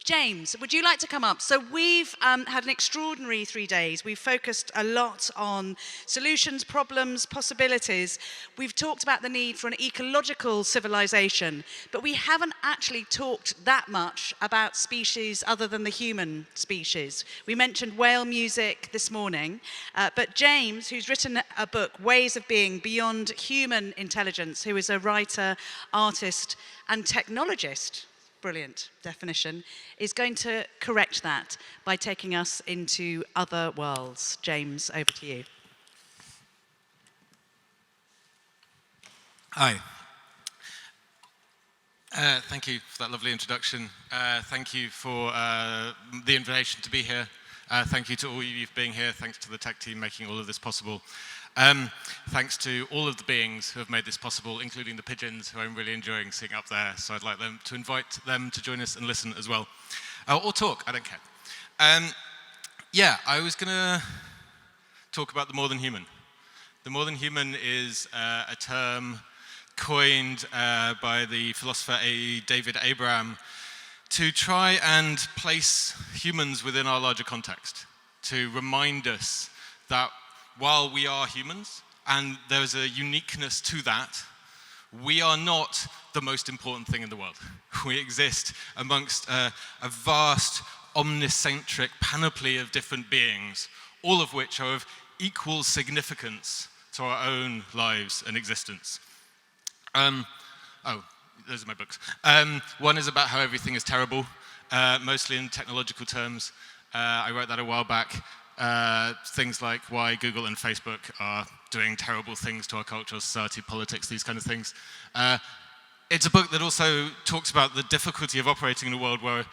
James, would you like to come up? So we've had an extraordinary 3 days. We've focused a lot on solutions, problems, possibilities. We've talked about the need for an ecological civilization, but we haven't actually talked that much about species other than the human species. We mentioned whale music this morning, but James, who's written a book, Ways of Being Beyond Human Intelligence, who is a writer, artist, and technologist, brilliant definition, is going to correct that by taking us into other worlds. James, over to you. Hi. Thank you for that lovely introduction. Thank you for the invitation to be here. Thank you to all of you for being here. Thanks to the tech team making all of this possible. Thanks to all of the beings who have made this possible, including the pigeons, who I'm really enjoying seeing up there. So I'd like them to invite them to join us and listen as well. Or talk, I don't care. I was going to talk about the more than human. The more than human is a term coined by the philosopher David Abraham to try and place humans within our larger context, to remind us that while we are humans, and there's a uniqueness to that, we are not the most important thing in the world. We exist amongst a vast, omnicentric panoply of different beings, all of which are of equal significance to our own lives and existence. Those are my books. One is about how everything is terrible, mostly in technological terms. I wrote that a while back. Things like why Google and Facebook are doing terrible things to our culture, society, politics, these kind of things. It's a book that also talks about the difficulty of operating in a world where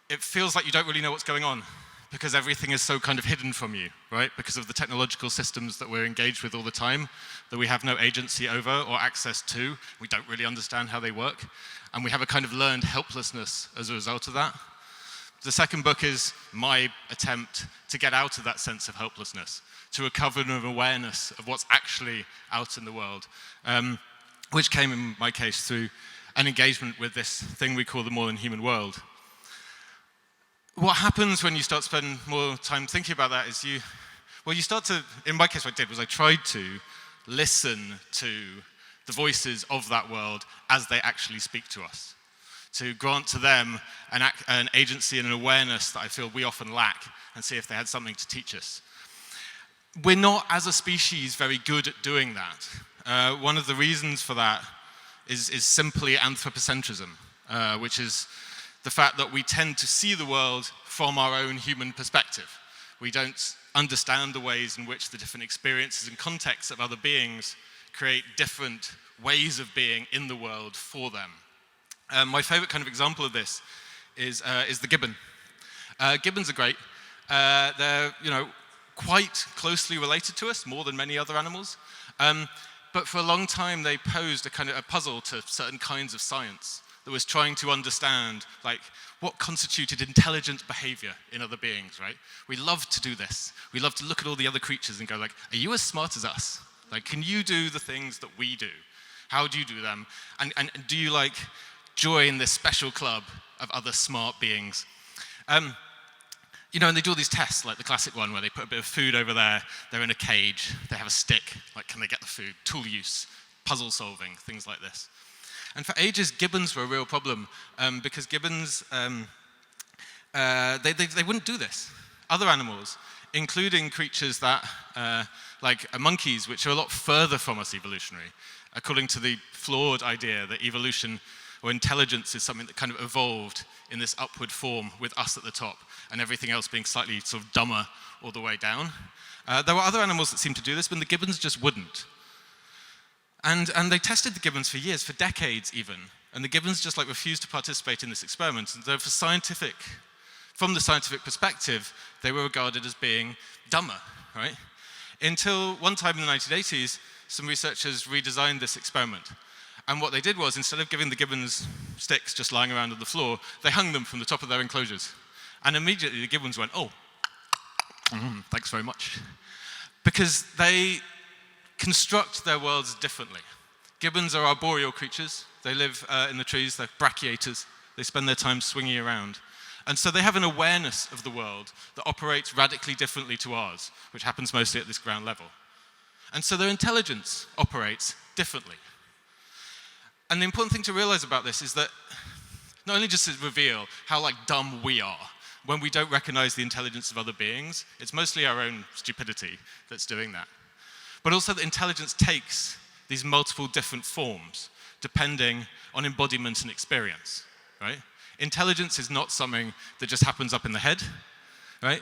it feels like you don't really know what's going on because everything is so kind of hidden from you, right? Because of the technological systems that we're engaged with all the time, that we have no agency over or access to. We don't really understand how they work. And we have a kind of learned helplessness as a result of that. The second book is my attempt to get out of that sense of helplessness, to recover an awareness of what's actually out in the world, which came in my case through an engagement with this thing we call the more than human world. What happens when you start spending more time thinking about that is you start to, in my case what I did was I tried to listen to the voices of that world as they actually speak to us, to grant to them an agency and an awareness that I feel we often lack, and see if they had something to teach us. We're not, as a species, very good at doing that. One of the reasons for that is simply anthropocentrism, which is the fact that we tend to see the world from our own human perspective. We don't understand the ways in which the different experiences and contexts of other beings create different ways of being in the world for them. My favorite kind of example of this is the gibbon. Gibbons are great. They're, quite closely related to us, more than many other animals. But for a long time, they posed a kind of a puzzle to certain kinds of science that was trying to understand, like, what constituted intelligent behavior in other beings, right? We love to do this. We love to look at all the other creatures and go, like, are you as smart as us? Like, can you do the things that we do? How do you do them? And do you, like, join this special club of other smart beings? And they do all these tests, like the classic one where they put a bit of food over there, they're in a cage, they have a stick, like, can they get the food? Tool use, puzzle solving, things like this. And for ages, gibbons were a real problem because gibbons, they wouldn't do this. Other animals, including creatures that, like monkeys, which are a lot further from us evolutionary, according to the flawed idea that evolution or intelligence is something that kind of evolved in this upward form with us at the top and everything else being slightly sort of dumber all the way down. There were other animals that seemed to do this, but the gibbons just wouldn't. And they tested the gibbons for years, for decades even, and the gibbons just refused to participate in this experiment. And so from the scientific perspective, they were regarded as being dumber, right? Until one time in the 1980s, some researchers redesigned this experiment. And what they did was, instead of giving the gibbons sticks just lying around on the floor, they hung them from the top of their enclosures. And immediately the gibbons went, oh, thanks very much. Because they construct their worlds differently. Gibbons are arboreal creatures. They live in the trees, they're brachiators. They spend their time swinging around. And so they have an awareness of the world that operates radically differently to ours, which happens mostly at this ground level. And so their intelligence operates differently. And the important thing to realize about this is that not only does it reveal how dumb we are when we don't recognize the intelligence of other beings, it's mostly our own stupidity that's doing that. But also that intelligence takes these multiple different forms depending on embodiment and experience, right? Intelligence is not something that just happens up in the head, right?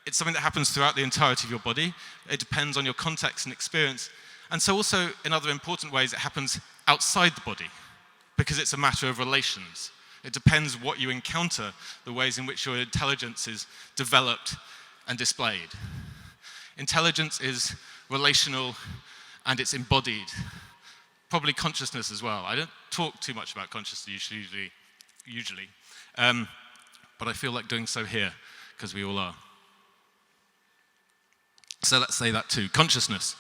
It's something that happens throughout the entirety of your body. It depends on your context and experience. And so also, in other important ways, it happens outside the body because it's a matter of relations. It depends what you encounter, the ways in which your intelligence is developed and displayed. Intelligence is relational and it's embodied. Probably consciousness as well. I don't talk too much about consciousness usually, but I feel like doing so here because we all are. So let's say that too. Consciousness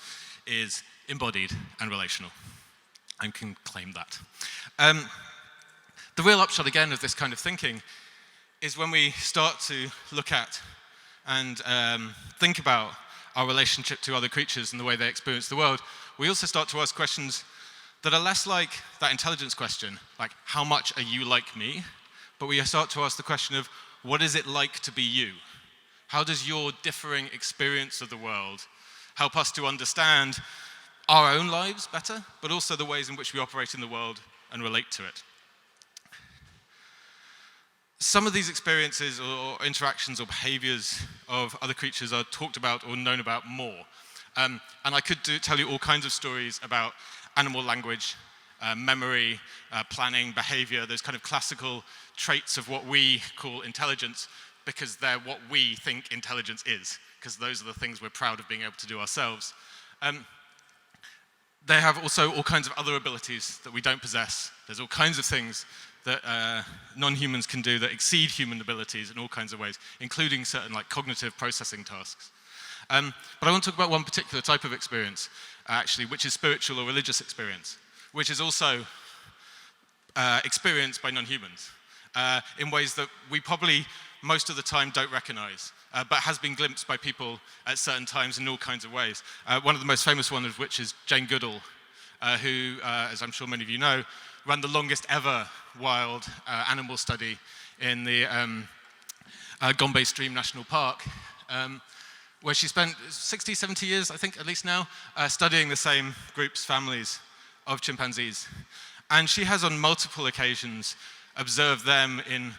is embodied and relational. I can claim that. The real upshot, again, of this kind of thinking is when we start to look at and think about our relationship to other creatures and the way they experience the world, we also start to ask questions that are less like that intelligence question, like, how much are you like me? But we start to ask the question of, what is it like to be you? How does your differing experience of the world help us to understand our own lives better, but also the ways in which we operate in the world and relate to it? Some of these experiences or interactions or behaviors of other creatures are talked about or known about more. And I could tell you all kinds of stories about animal language, memory, planning, behavior, those kind of classical traits of what we call intelligence, because they're what we think intelligence is, because those are the things we're proud of being able to do ourselves. They have also all kinds of other abilities that we don't possess. There's all kinds of things that non-humans can do that exceed human abilities in all kinds of ways, including certain cognitive processing tasks. But I want to talk about one particular type of experience, actually, which is spiritual or religious experience, which is also experienced by non-humans in ways that we probably most of the time don't recognize, but has been glimpsed by people at certain times in all kinds of ways. One of the most famous ones of which is Jane Goodall, who, as I'm sure many of you know, ran the longest ever wild animal study in the Gombe Stream National Park, where she spent 60, 70 years, I think, at least now, studying the same groups, families of chimpanzees. And she has on multiple occasions observed them in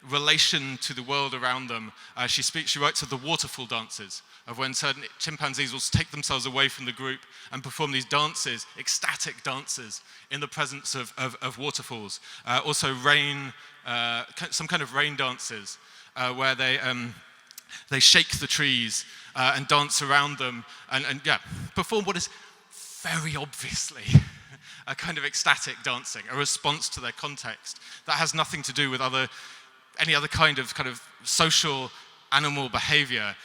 relation to the world around them. She writes of the waterfall dances, of when certain chimpanzees will take themselves away from the group and perform these dances, ecstatic dances, in the presence of waterfalls. Also rain, some kind of rain dances, where they shake the trees and dance around them and perform what is very obviously a kind of ecstatic dancing, a response to their context that has nothing to do with any other kind of social animal behavior.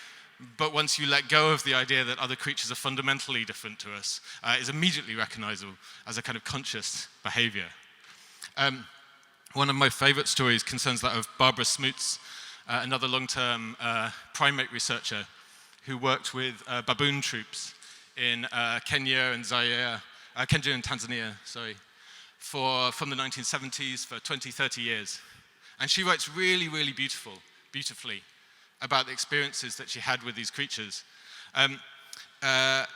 But once you let go of the idea that other creatures are fundamentally different to us, is immediately recognizable as a kind of conscious behavior. One of my favorite stories concerns that of Barbara Smootz, another long-term primate researcher who worked with baboon troops in Kenya and Tanzania, from the 1970s for 20, 30 years. And she writes really, really beautifully about the experiences that she had with these creatures. The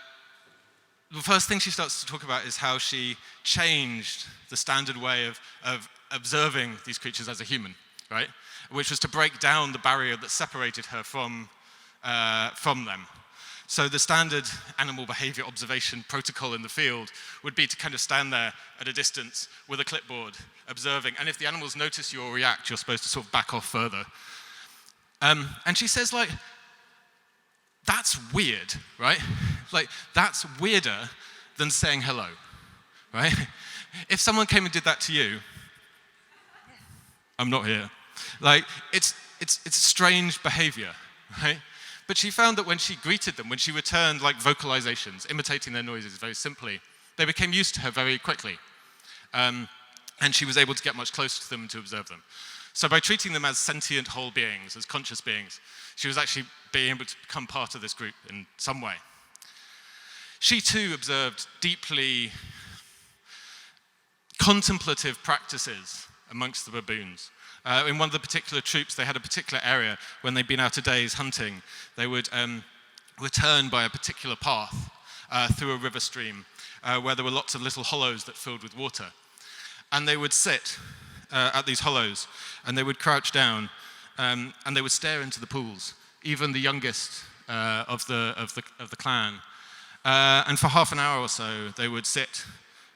first thing she starts to talk about is how she changed the standard way of observing these creatures as a human, right? Which was to break down the barrier that separated her from them. So the standard animal behavior observation protocol in the field would be to kind of stand there at a distance with a clipboard, observing. And if the animals notice you or react, you're supposed to sort of back off further. And she says, that's weird, right? That's weirder than saying hello, right? If someone came and did that to you, I'm not here. It's strange behavior, right? But she found that when she greeted them, when she returned vocalizations, imitating their noises very simply, they became used to her very quickly. And she was able to get much closer to them and to observe them. So by treating them as sentient whole beings, as conscious beings, she was actually being able to become part of this group in some way. She too observed deeply contemplative practices amongst the baboons. In one of the particular troops, they had a particular area when they'd been out a day's hunting. They would return by a particular path through a river stream where there were lots of little hollows that filled with water. And they would sit at these hollows, and they would crouch down, and they would stare into the pools, even the youngest of the clan. And for half an hour or so, they would sit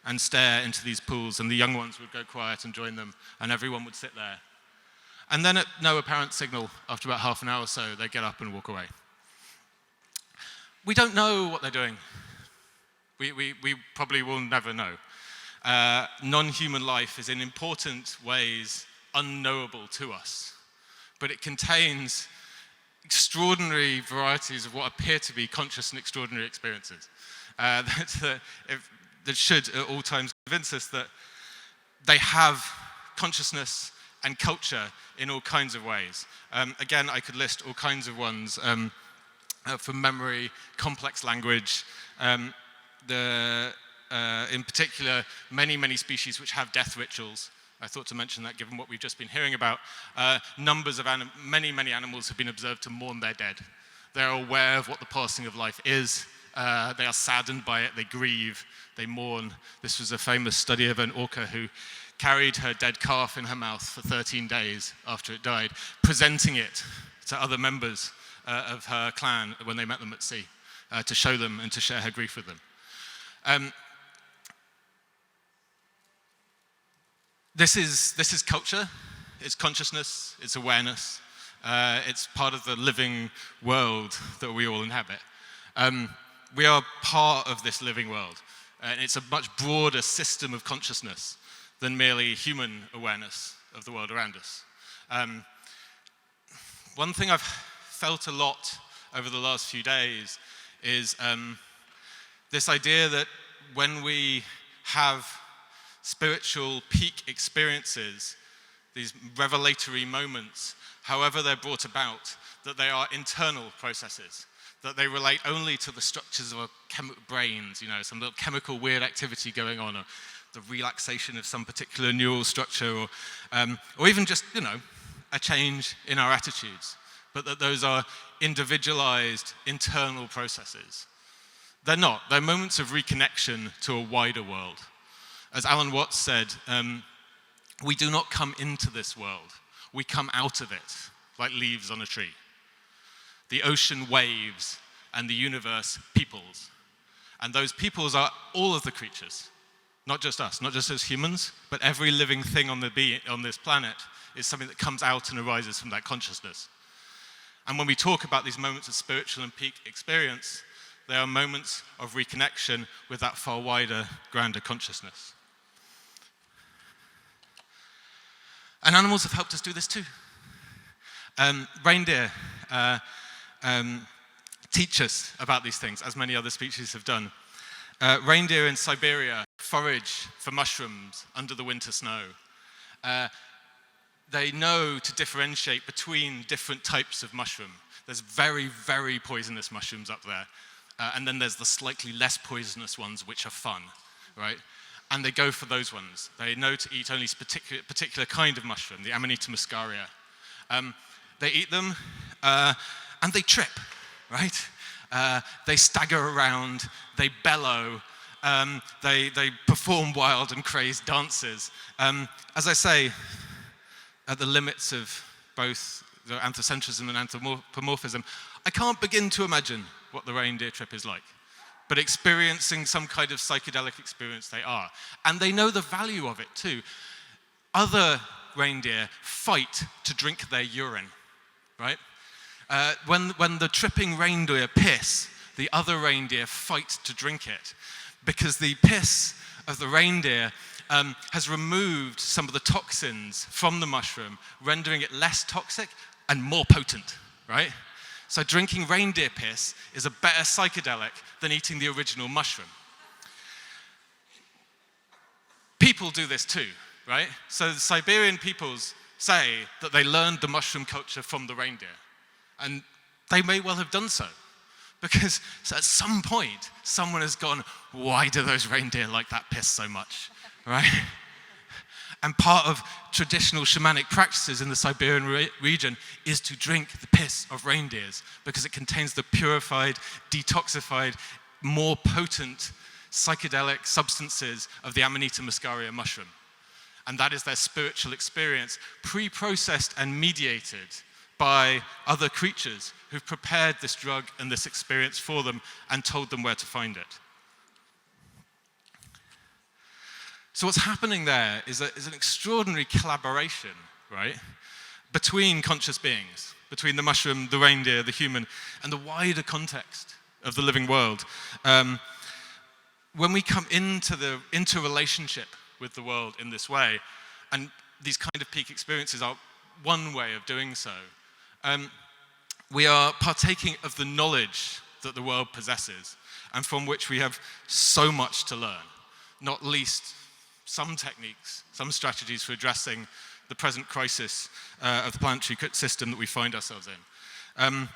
and stare into these pools, and the young ones would go quiet and join them, and everyone would sit there. And then at no apparent signal, after about half an hour or so, they'd get up and walk away. We don't know what they're doing. We probably will never know. Non-human life is in important ways unknowable to us, but it contains extraordinary varieties of what appear to be conscious and extraordinary experiences that should at all times convince us that they have consciousness and culture in all kinds of ways. Again, I could list all kinds of ones, from memory, complex language, in particular, many species which have death rituals. I thought to mention that given what we've just been hearing about. Numbers of many animals have been observed to mourn their dead. They're aware of what the passing of life is. They are saddened by it, they grieve, they mourn. This was a famous study of an orca who carried her dead calf in her mouth for 13 days after it died, presenting it to other members of her clan when they met them at sea, to show them and to share her grief with them. This is culture, it's consciousness, it's awareness, it's part of the living world that we all inhabit. We are part of this living world, and it's a much broader system of consciousness than merely human awareness of the world around us. One thing I've felt a lot over the last few days is this idea that when we have spiritual peak experiences, these revelatory moments, however they're brought about, that they are internal processes, that they relate only to the structures of our brains, some little chemical weird activity going on, or the relaxation of some particular neural structure, or even just, a change in our attitudes, but that those are individualized internal processes. They're not. They're moments of reconnection to a wider world. As Alan Watts said, we do not come into this world. We come out of it, like leaves on a tree. The ocean waves, and the universe peoples. And those peoples are all of the creatures, not just us, not just as humans, but every living thing on this planet is something that comes out and arises from that consciousness. And when we talk about these moments of spiritual and peak experience, they are moments of reconnection with that far wider, grander consciousness. And animals have helped us do this too. Reindeer teach us about these things, as many other species have done. Reindeer in Siberia forage for mushrooms under the winter snow. They know to differentiate between different types of mushroom. There's very, very poisonous mushrooms up there. And then there's the slightly less poisonous ones, which are fun, right? And they go for those ones. They know to eat only particular kind of mushroom, the Amanita muscaria. They eat them, and they trip, right? They stagger around, they bellow, they perform wild and crazed dances. As I say, at the limits of both the anthropocentrism and anthropomorphism, I can't begin to imagine what the reindeer trip is like. But experiencing some kind of psychedelic experience they are. And they know the value of it too. Other reindeer fight to drink their urine, right? When the tripping reindeer piss, the other reindeer fight to drink it, because the piss of the reindeer has removed some of the toxins from the mushroom, rendering it less toxic and more potent, right? So drinking reindeer piss is a better psychedelic than eating the original mushroom. People do this too, right? So the Siberian peoples say that they learned the mushroom culture from the reindeer. And they may well have done so. Because at some point, someone has gone, why do those reindeer like that piss so much, right? And part of traditional shamanic practices in the Siberian region is to drink the piss of reindeers because it contains the purified, detoxified, more potent psychedelic substances of the Amanita muscaria mushroom. And that is their spiritual experience, pre-processed and mediated by other creatures who've prepared this drug and this experience for them and told them where to find it. So what's happening there is an extraordinary collaboration, right, between conscious beings, between the mushroom, the reindeer, the human, and the wider context of the living world. When we come into relationship with the world in this way, and these kind of peak experiences are one way of doing so, we are partaking of the knowledge that the world possesses and from which we have so much to learn, not least some techniques, some strategies for addressing the present crisis of the planetary system that we find ourselves in.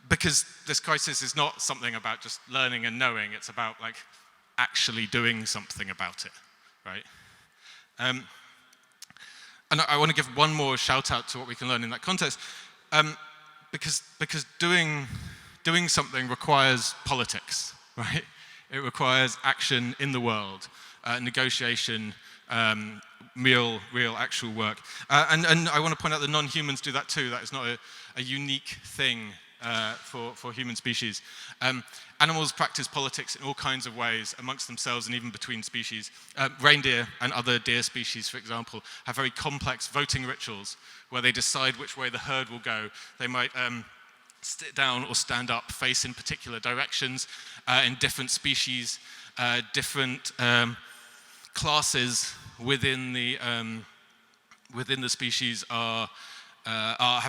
Because this crisis is not something about just learning and knowing, it's about like actually doing something about it, right? And I want to give one more shout out to what we can learn in that context, because doing something requires politics, right? It requires action in the world, negotiation, real actual work. And I want to point out that non-humans do that too. That is not a unique thing for human species. Animals practice politics in all kinds of ways amongst themselves and even between species. Reindeer and other deer species, for example, have very complex voting rituals where they decide which way the herd will go. They might sit down or stand up, face in particular directions. In different species, different classes within the species have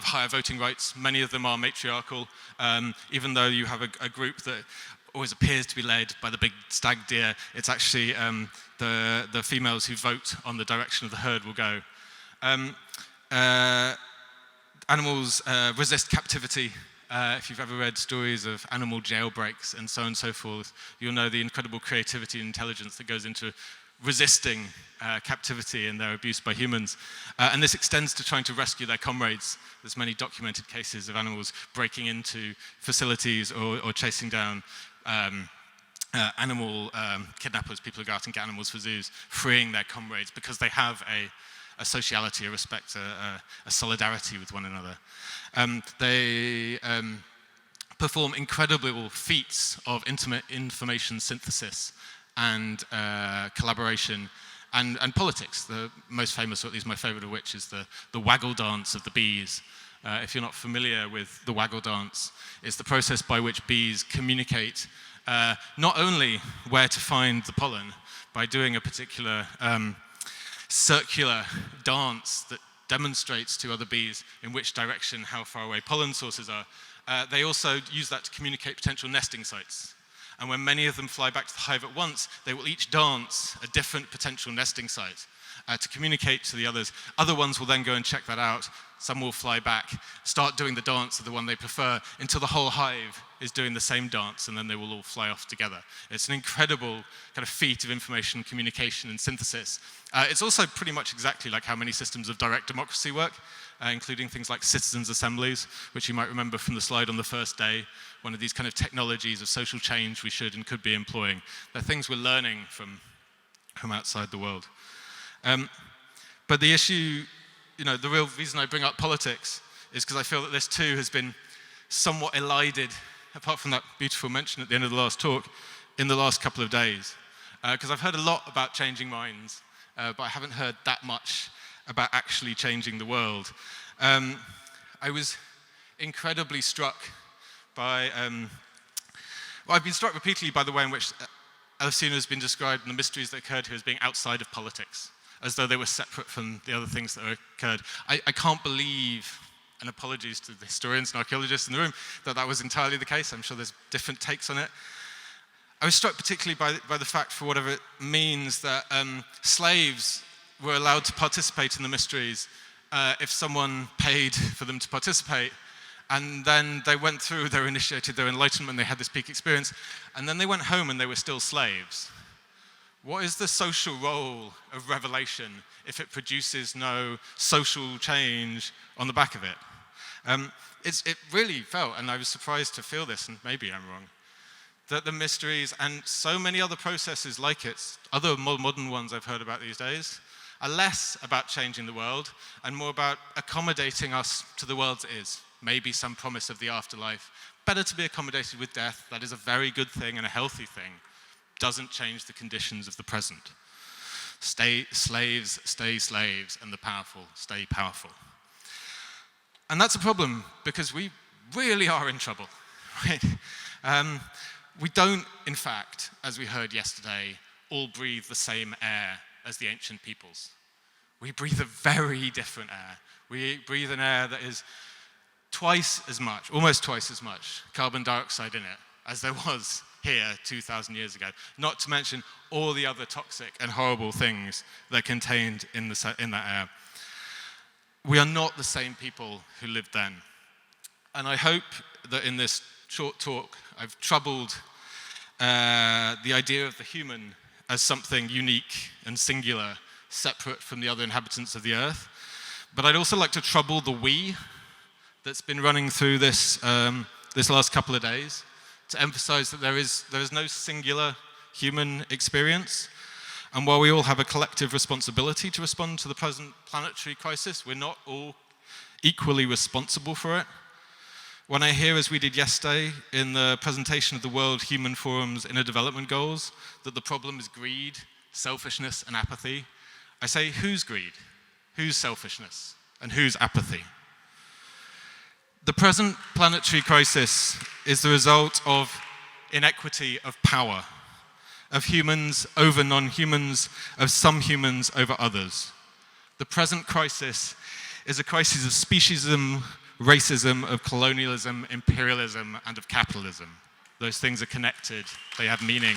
higher voting rights. Many of them are matriarchal, even though you have a group that always appears to be led by the big stag deer. It's actually the females who vote on the direction of the herd will go. Animals resist captivity. If you've ever read stories of animal jailbreaks and so on and so forth, you'll know the incredible creativity and intelligence that goes into resisting captivity and their abuse by humans. And this extends to trying to rescue their comrades. There's many documented cases of animals breaking into facilities or chasing down animal kidnappers, people who go out and get animals for zoos, freeing their comrades because they have a sociality, a respect, a solidarity with one another. They perform incredible feats of intimate information synthesis and collaboration and politics. The most famous, or at least my favorite of which, is the waggle dance of the bees. If you're not familiar with the waggle dance, it's the process by which bees communicate not only where to find the pollen by doing a particular circular dance that demonstrates to other bees in which direction, how far away pollen sources are. They also use that to communicate potential nesting sites. And when many of them fly back to the hive at once, they will each dance a different potential nesting site to communicate to the others. Other ones will then go and check that out. Some will fly back, start doing the dance of the one they prefer, until the whole hive is doing the same dance, and then they will all fly off together. It's an incredible kind of feat of information communication and synthesis. It's also pretty much exactly like how many systems of direct democracy work, including things like citizens' assemblies, which you might remember from the slide on the first day, one of these kind of technologies of social change we should and could be employing. They're things we're learning from outside the world. But the issue, the real reason I bring up politics is because I feel that this too has been somewhat elided, apart from that beautiful mention at the end of the last talk, in the last couple of days. Because I've heard a lot about changing minds, but I haven't heard that much about actually changing the world. I was incredibly struck by, I've been struck repeatedly by the way in which Eleusis has been described and the mysteries that occurred here as being outside of politics, as though they were separate from the other things that occurred. I can't believe, and apologies to the historians and archaeologists in the room, that was entirely the case. I'm sure there's different takes on it. I was struck particularly by the fact, for whatever it means, that slaves were allowed to participate in the mysteries if someone paid for them to participate, and then they went through, they were initiated their enlightenment, they had this peak experience, and then they went home and they were still slaves. What is the social role of revelation if it produces no social change on the back of it? It really felt, and I was surprised to feel this, and maybe I'm wrong, that the mysteries and so many other processes like it, other more modern ones I've heard about these days, are less about changing the world and more about accommodating us to the world as it is. Maybe some promise of the afterlife. Better to be accommodated with death. That is a very good thing and a healthy thing. Doesn't change the conditions of the present. Stay slaves, and the powerful stay powerful. And that's a problem because we really are in trouble, right? We don't, in fact, as we heard yesterday, all breathe the same air as the ancient peoples. We breathe a very different air. We breathe an air that is twice as much, almost twice as much carbon dioxide in it as there was here 2,000 years ago. Not to mention all the other toxic and horrible things that are contained in that air. We are not the same people who lived then. And I hope that in this short talk, I've troubled the idea of the human as something unique and singular, separate from the other inhabitants of the earth. But I'd also like to trouble the we that's been running through this last couple of days, to emphasize that there is no singular human experience. And while we all have a collective responsibility to respond to the present planetary crisis, we're not all equally responsible for it. When I hear, as we did yesterday in the presentation of the World Human Forum's Inner Development Goals, that the problem is greed, selfishness, and apathy, I say, whose greed? Whose selfishness? And whose apathy? The present planetary crisis is the result of inequity of power, of humans over non-humans, of some humans over others. The present crisis is a crisis of speciesism, racism, of colonialism, imperialism, and of capitalism. Those things are connected, they have meaning.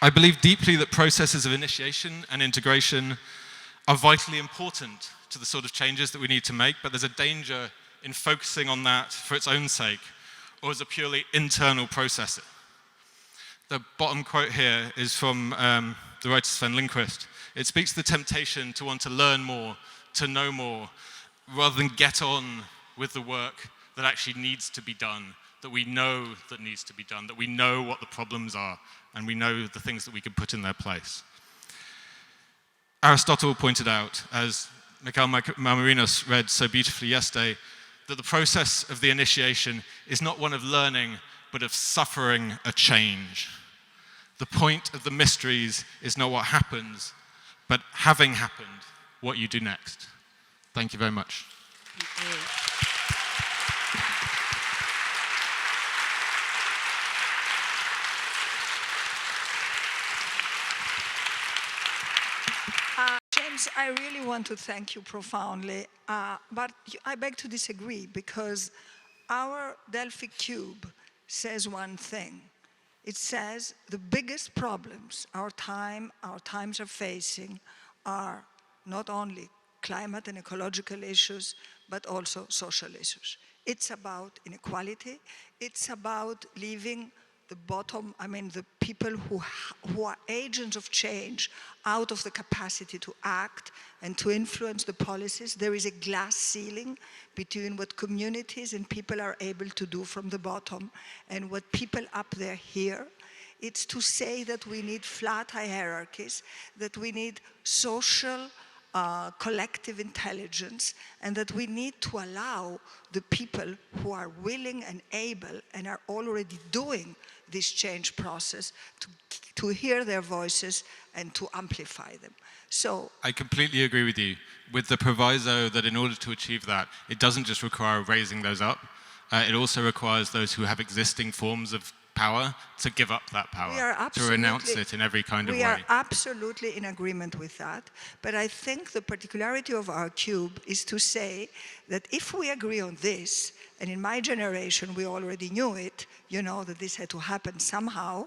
I believe deeply that processes of initiation and integration are vitally important to the sort of changes that we need to make, but there's a danger in focusing on that for its own sake, or as a purely internal process. The bottom quote here is from the writer Sven Lindqvist. It speaks to the temptation to want to learn more, to know more, rather than get on with the work that actually needs to be done, that we know that needs to be done, that we know what the problems are, and we know the things that we can put in their place. Aristotle pointed out, as Mikhail Marmarinos read so beautifully yesterday, that the process of the initiation is not one of learning, but of suffering a change. The point of the mysteries is not what happens, but having happened, what you do next. Thank you very much. Thank you. James, I really want to thank you profoundly, but I beg to disagree because our Delphic Cube says one thing. It says the biggest problems our times are facing are not only climate and ecological issues, but also social issues. It's about inequality. It's about leaving the bottom, the people who are agents of change out of the capacity to act and to influence the policies. There is a glass ceiling between what communities and people are able to do from the bottom and what people up there hear. It's to say that we need flat hierarchies, that we need social collective intelligence, and that we need to allow the people who are willing and able and are already doing this change process to hear their voices and to amplify them. So I completely agree with you, with the proviso that in order to achieve that, it doesn't just require raising those up, it also requires those who have existing forms of power to give up that power, to renounce it in every kind of way. We are absolutely in agreement with that, but I think the particularity of our cube is to say that if we agree on this, and in my generation we already knew it, that this had to happen somehow,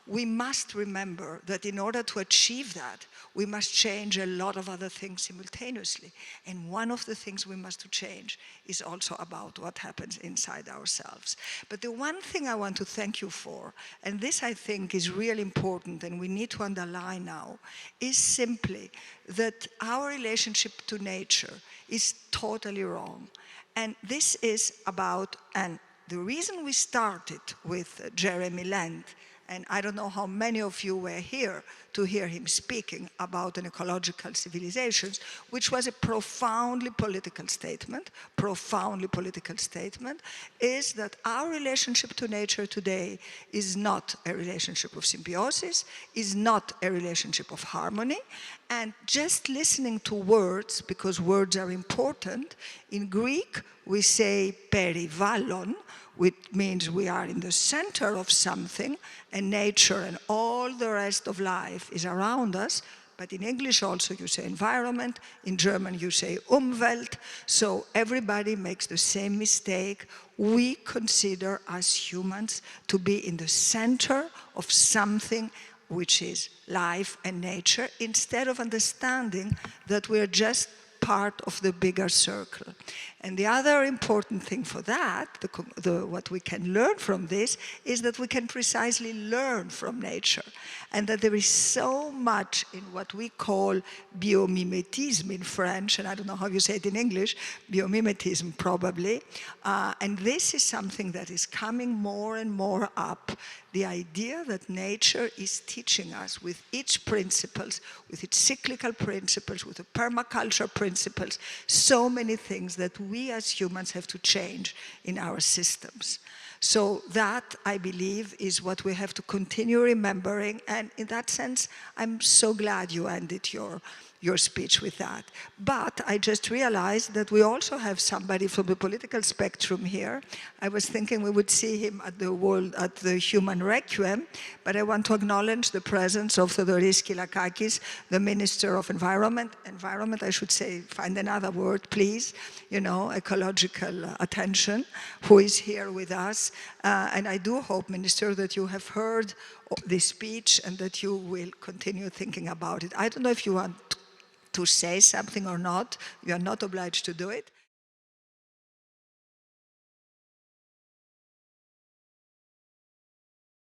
we must remember that in order to achieve that, we must change a lot of other things simultaneously. And one of the things we must change is also about what happens inside ourselves. But the one thing I want to thank you for, and this I think is really important and we need to underline now, is simply that our relationship to nature is totally wrong. And this is about, and the reason we started with Jeremy Land, and I don't know how many of you were here to hear him speaking about an ecological civilizations, which was a profoundly political statement, is that our relationship to nature today is not a relationship of symbiosis, is not a relationship of harmony, and just listening to words, because words are important, in Greek we say perivallon, which means we are in the center of something, and nature and all the rest of life is around us. But in English also you say environment, in German you say Umwelt, so everybody makes the same mistake. We consider as humans to be in the center of something which is life and nature, instead of understanding that we're just part of the bigger circle. And the other important thing for that, what we can learn from this, is that we can precisely learn from nature, and that there is so much in what we call biomimetism in French, and I don't know how you say it in English, biomimetism probably, and this is something that is coming more and more up, the idea that nature is teaching us with its principles, with its cyclical principles, with the permaculture principles, so many things that we as humans have to change in our systems. So that, I believe, is what we have to continue remembering, and in that sense, I'm so glad you ended your speech with that. But I just realized that we also have somebody from the political spectrum here. I was thinking we would see him at the Human Requiem, but I want to acknowledge the presence of Theodoris Skylakakis, the Minister of Environment, I should say, find another word, please, ecological attention, who is here with us. And I do hope, Minister, that you have heard this speech and that you will continue thinking about it. I don't know if you want to say something or not. You are not obliged to do it.